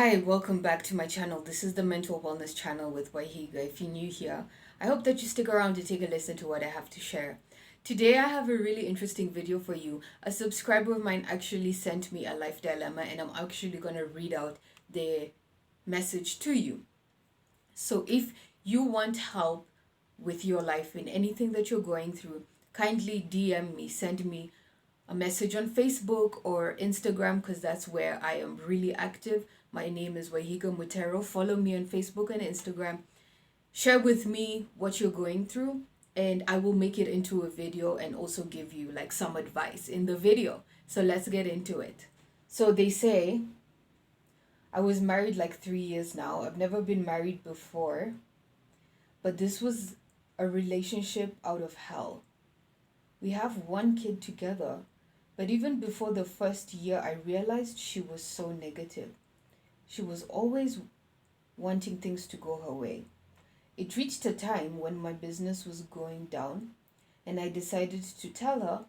Hi, welcome back to my channel. This is the Mental Wellness channel with Waihiga. If you're new here, I hope that you stick around to take a listen to what I have to share. Today I have a really interesting video for you. A subscriber of mine actually sent me a life dilemma and I'm actually going to read out the message to you. So if you want help with your life in anything that you're going through, kindly DM me, send me a message on Facebook or Instagram because that's where I am really active. My name is Waihiga Mutero. Follow me on Facebook and Instagram. Share with me what you're going through and I will make it into a video and also give you like some advice in the video. So let's get into it. So they say, I was married like 3 years now. I've never been married before, but this was a relationship out of hell. We have one kid together, but even before the first year, I realized she was so negative. She was always wanting things to go her way. It reached a time when my business was going down and I decided to tell her,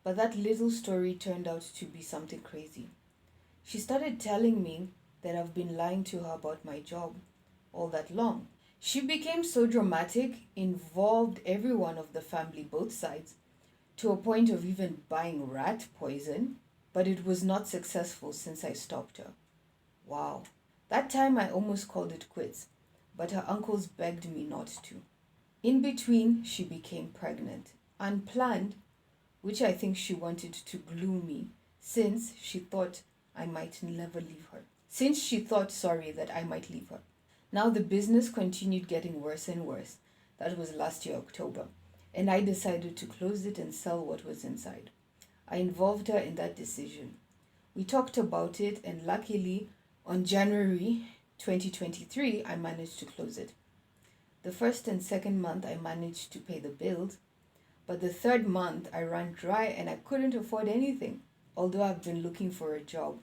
but that little story turned out to be something crazy. She started telling me that I've been lying to her about my job all that long. She became so dramatic, involved everyone of the family, both sides, to a point of even buying rat poison, but it was not successful since I stopped her. Wow. That time I almost called it quits, but her uncles begged me not to. In between, she became pregnant, unplanned, which I think she wanted to glue me since she thought I might never leave her. That I might leave her. Now the business continued getting worse and worse. That was last year, October. And I decided to close it and sell what was inside. I involved her in that decision. We talked about it and luckily on January 2023, I managed to close it. The first and second month I managed to pay the bills, but the third month I ran dry and I couldn't afford anything, although I've been looking for a job.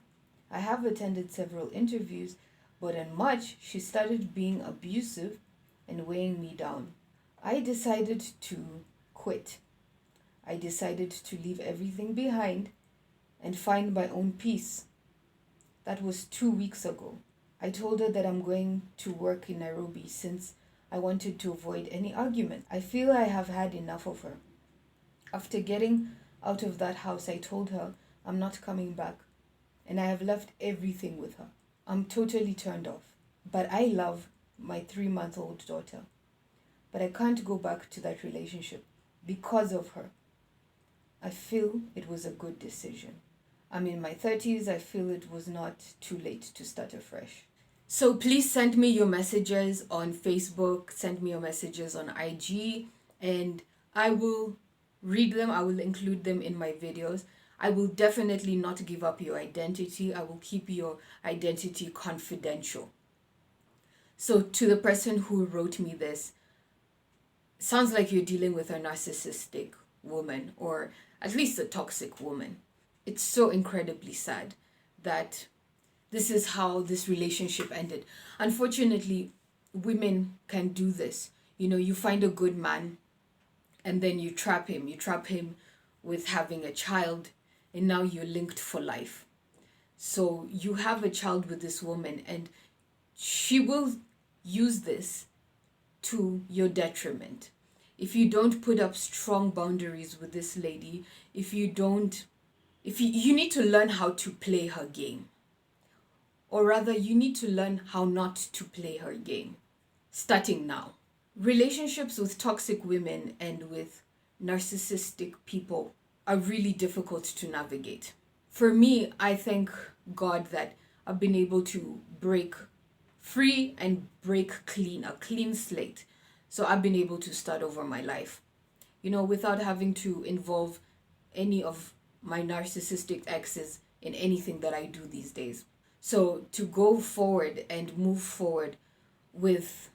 I have attended several interviews, but in March she started being abusive and weighing me down. I decided to quit. I decided to leave everything behind and find my own peace. That was 2 weeks ago. I told her that I'm going to work in Nairobi since I wanted to avoid any argument. I feel I have had enough of her. After getting out of that house, I told her I'm not coming back and I have left everything with her. I'm totally turned off, but I love my 3-month-old daughter. But I can't go back to that relationship because of her. I feel it was a good decision. I'm in my 30s. I feel it was not too late to start afresh. So please send me your messages on Facebook, send me your messages on IG, and I will read them. I will include them in my videos. I will definitely not give up your identity. I will keep your identity confidential. So to the person who wrote me this, sounds like you're dealing with a narcissistic woman or at least a toxic woman. It's so incredibly sad that this is how this relationship ended. Unfortunately, women can do this. You know, you find a good man and then you trap him. You trap him with having a child and now you're linked for life. So you have a child with this woman and she will use this to your detriment. If you don't put up strong boundaries with this lady, if you need to learn how to play her game. Or rather, you need to learn how not to play her game, starting now. Relationships with toxic women and with narcissistic people are really difficult to navigate. For me, I thank God that I've been able to break free and break clean, a clean slate. So I've been able to start over my life, you know, without having to involve any of my narcissistic exes in anything that I do these days. So to go forward and move forward with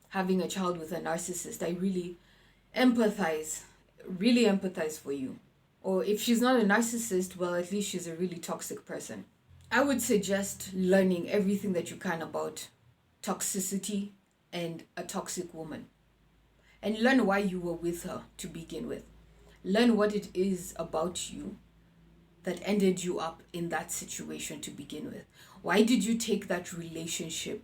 having a child with a narcissist, I really empathize for you. Or if she's not a narcissist, well, at least she's a really toxic person. I would suggest learning everything that you can about toxicity and a toxic woman. And learn why you were with her to begin with. Learn what it is about you that ended you up in that situation to begin with. Why did you take that relationship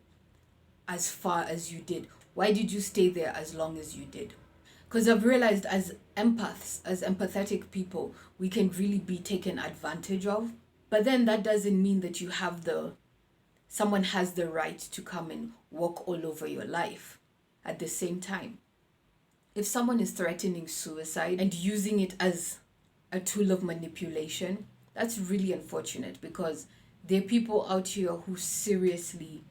as far as you did? Why did you stay there as long as you did? Because I've realized as empaths, as empathetic people, we can really be taken advantage of. But then that doesn't mean that someone has the right to come and walk all over your life at the same time. If someone is threatening suicide and using it as a tool of manipulation, that's really unfortunate, because there are people out here who seriously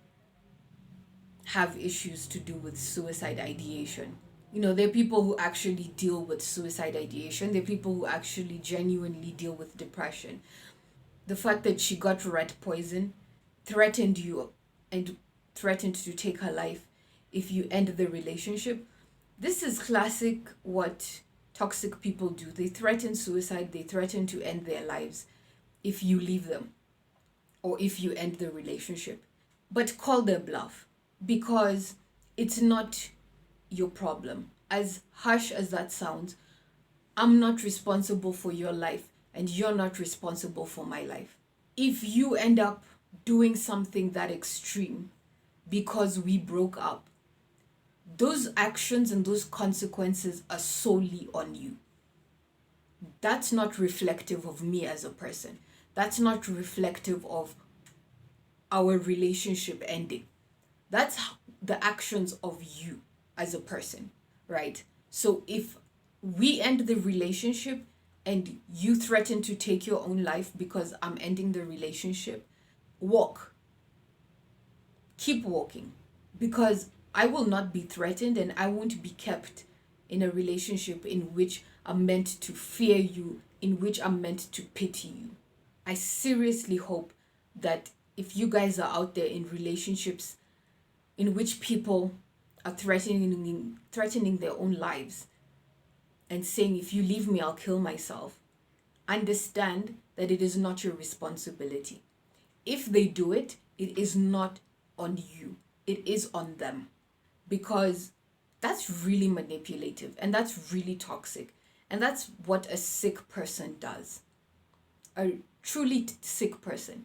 have issues to do with suicide ideation. There are people who actually deal with suicide ideation. There are people who actually genuinely deal with depression. The fact that she got rat poison, threatened you, and threatened to take her life if you end the relationship. This is classic what toxic people do. They threaten suicide, they threaten to end their lives if you leave them or if you end the relationship. But call their bluff, because it's not your problem. As harsh as that sounds, I'm not responsible for your life and you're not responsible for my life. If you end up doing something that extreme because we broke up, those actions and those consequences are solely on you. That's not reflective of me as a person. That's not reflective of our relationship ending. That's the actions of you as a person, right? So if we end the relationship and you threaten to take your own life because I'm ending the relationship, walk. Keep walking, because I will not be threatened and I won't be kept in a relationship in which I'm meant to fear you, in which I'm meant to pity you. I seriously hope that if you guys are out there in relationships in which people are threatening their own lives and saying, if you leave me, I'll kill myself, understand that it is not your responsibility. If they do it, it is not on you. It is on them. Because that's really manipulative and that's really toxic. And that's what a sick person does. A truly sick person.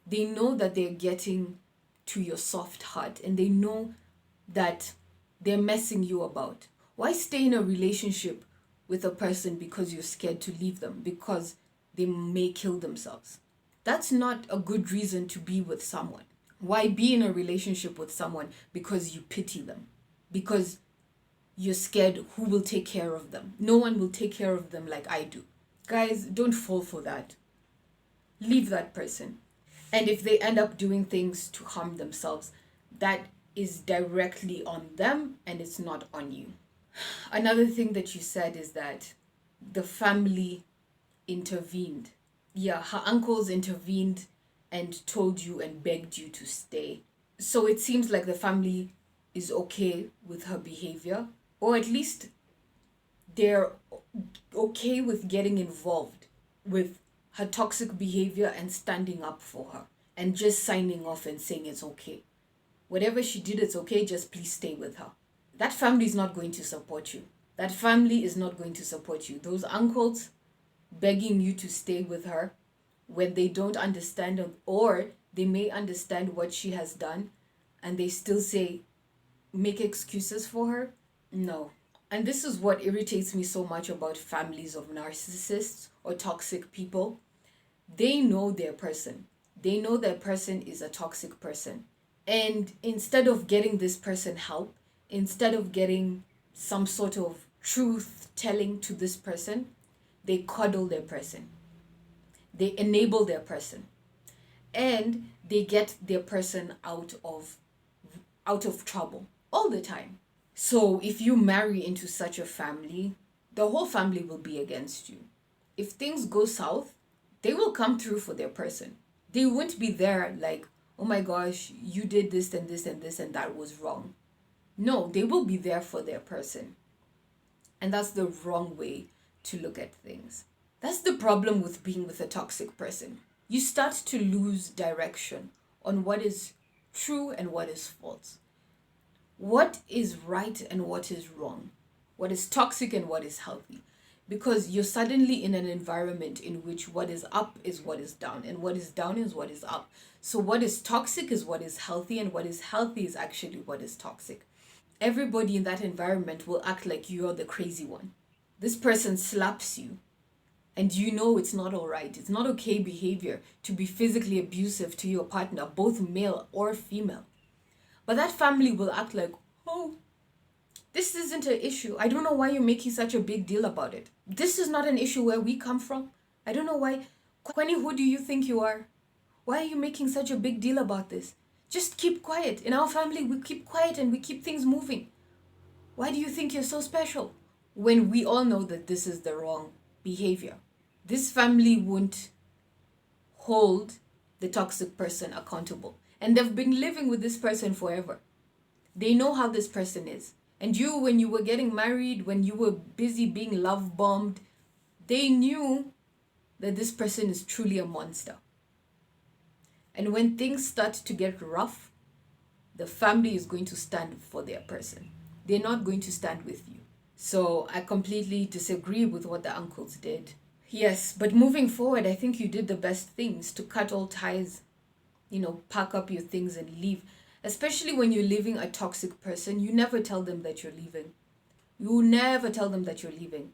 They know that they're getting to your soft heart and they know that they're messing you about. Why stay in a relationship with a person because you're scared to leave them, because they may kill themselves? That's not a good reason to be with someone. Why be in a relationship with someone because you pity them? Because you're scared who will take care of them. No one will take care of them like I do. Guys, don't fall for that. Leave that person. And if they end up doing things to harm themselves, that is directly on them and it's not on you. Another thing that you said is that the family intervened. Yeah, her uncles intervened and told you and begged you to stay. So it seems like the family is okay with her behavior, or at least they're okay with getting involved with her toxic behavior and standing up for her and just signing off and saying it's okay. Whatever she did, it's okay, just please stay with her. That family is not going to support you. That family is not going to support you. Those uncles begging you to stay with her when they don't understand, or they may understand what she has done and they still say, make excuses for her. No. And this is what irritates me so much about families of narcissists or toxic people. They know their person. They know their person is a toxic person. And instead of getting this person help, instead of getting some sort of truth telling to this person, they coddle their person. They enable their person. And they get their person out of trouble all the time. So if you marry into such a family, the whole family will be against you. If things go south, they will come through for their person. They won't be there like, oh my gosh, you did this and this and this and that was wrong. No, they will be there for their person. And that's the wrong way to look at things. That's the problem with being with a toxic person. You start to lose direction on what is true and what is false. What is right and what is wrong. What is toxic and what is healthy. because you're suddenly in an environment in which what is up is what is down, and what is down is what is up. So what is toxic is what is healthy, and what is healthy is actually what is toxic. Everybody in that environment will act like you're the crazy one. This person slaps you, and you know it's not all right. It's not okay behavior to be physically abusive to your partner, both male or female. But that family will act like, oh, this isn't an issue. I don't know why you're making such a big deal about it. This is not an issue where we come from. I don't know why. Kweni, who do you think you are? Why are you making such a big deal about this? Just keep quiet. In our family, we keep quiet and we keep things moving. Why do you think you're so special? When we all know that this is the wrong behavior. This family won't hold the toxic person accountable. And they've been living with this person forever. They know how this person is. And you, when you were getting married, when you were busy being love bombed, they knew that this person is truly a monster. And when things start to get rough, the family is going to stand for their person. They're not going to stand with you. So I completely disagree with what the uncles did. Yes, but moving forward, I think you did the best things to cut all ties, pack up your things and leave. Especially when you're leaving a toxic person, you never tell them that you're leaving. You never tell them that you're leaving.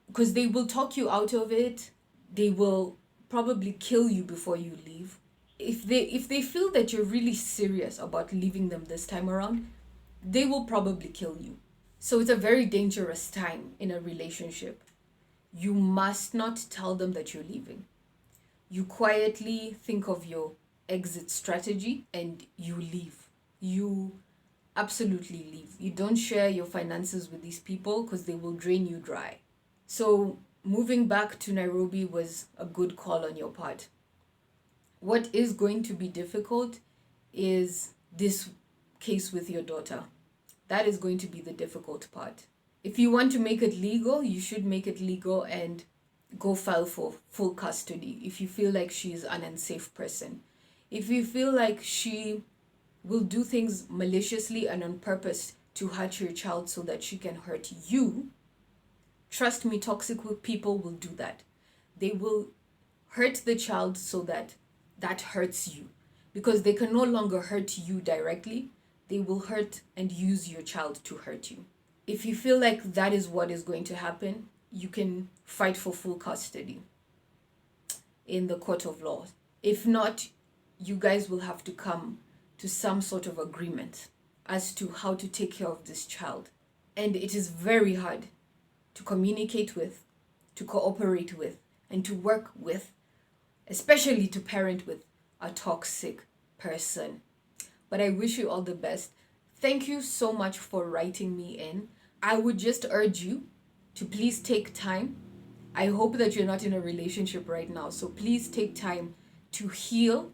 Because they will talk you out of it. They will probably kill you before you leave. If they feel that you're really serious about leaving them this time around, they will probably kill you. So it's a very dangerous time in a relationship. You must not tell them that you're leaving. You quietly think of your exit strategy and you leave. You absolutely leave. You don't share your finances with these people because they will drain you dry. So moving back to Nairobi was a good call on your part. What is going to be difficult is this case with your daughter. That is going to be the difficult part. If you want to make it legal, you should make it legal and go file for full custody if you feel like she is an unsafe person. If you feel like she will do things maliciously and on purpose to hurt your child so that she can hurt you, trust me, toxic people will do that. They will hurt the child so that hurts you. Because they can no longer hurt you directly, they will hurt and use your child to hurt you. If you feel like that is what is going to happen, you can fight for full custody in the court of law. If not, you guys will have to come to some sort of agreement as to how to take care of this child. And it is very hard to communicate with, to cooperate with, and to work with, especially to parent with a toxic person. But I wish you all the best. Thank you so much for writing me in. I would just urge you to please take time. I hope that you're not in a relationship right now, so please take time to heal,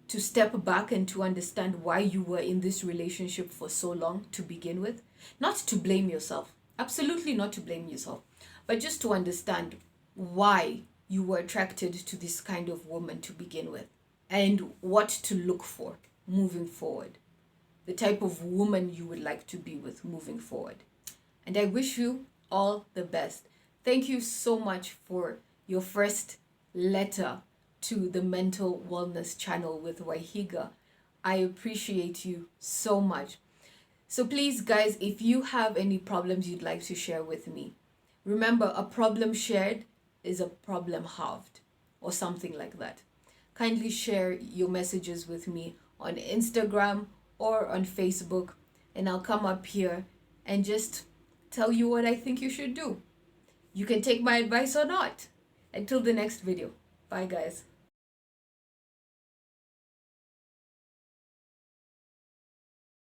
to step back and to understand why you were in this relationship for so long to begin with. Not to blame yourself, absolutely not to blame yourself, but just to understand why you were attracted to this kind of woman to begin with and what to look for moving forward, the type of woman you would like to be with moving forward. And I wish you all the best. Thank you so much for your first letter to the Mental Wellness channel with Waihiga. I appreciate you so much. So please, guys, if you have any problems you'd like to share with me, remember, a problem shared is a problem halved, or something like that. Kindly share your messages with me on Instagram or on Facebook, and I'll come up here and just tell you what I think you should do. You can take my advice or not. Until the next video. Bye, guys.